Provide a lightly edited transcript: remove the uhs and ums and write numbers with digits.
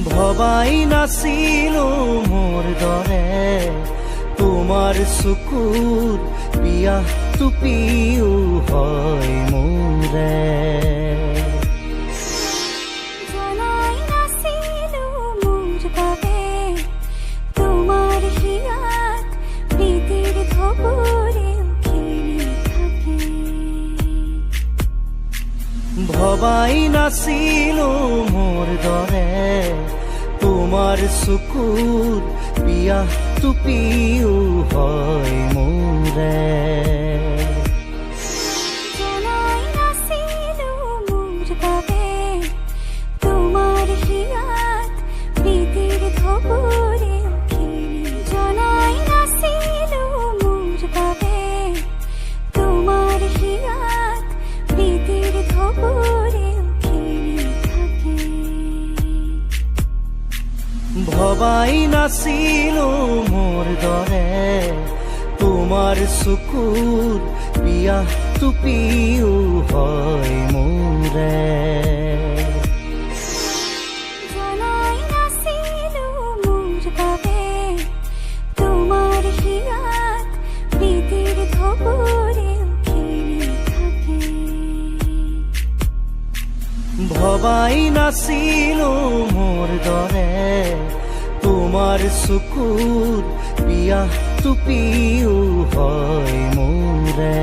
ভবাই নাছিলো মোৰ দৰে তোমাৰ চকুৰ পিয়াহটো পিও হয় মোৰে। জনাই নাছিলো মোৰ বাবে তোমাৰ হিয়াত প্ৰীতিৰ থপৰে খেলি থাকে। ভবাই নাছিলো মোৰ দৰে তোমাৰ চকুৰ পিয়াহটো পিও হয় মোৰে। জনাই নাছিলো মোৰ বাবে তোমাৰ হিয়াত প্ৰীতিৰ থপৰে খেলি। জনাই নাছিলো মোৰ বাবে তোমাৰ হিয়াত প্ৰীতিৰ থপৰে খেলি থাকে। ভবাই নাছিলো মোৰ দৰে তোমাৰ চকুৰ পিয়াহটো পিও হয় মোৰে। জনাই নাছিলো মোৰ বাবে তোমাৰ হিয়াত প্ৰীতিৰ থপৰে খেলি থাকে। ভবাই নাছিলো মোৰ দৰে তোমাৰ চকুৰ পিয়াহটো পিও হয় মোৰে।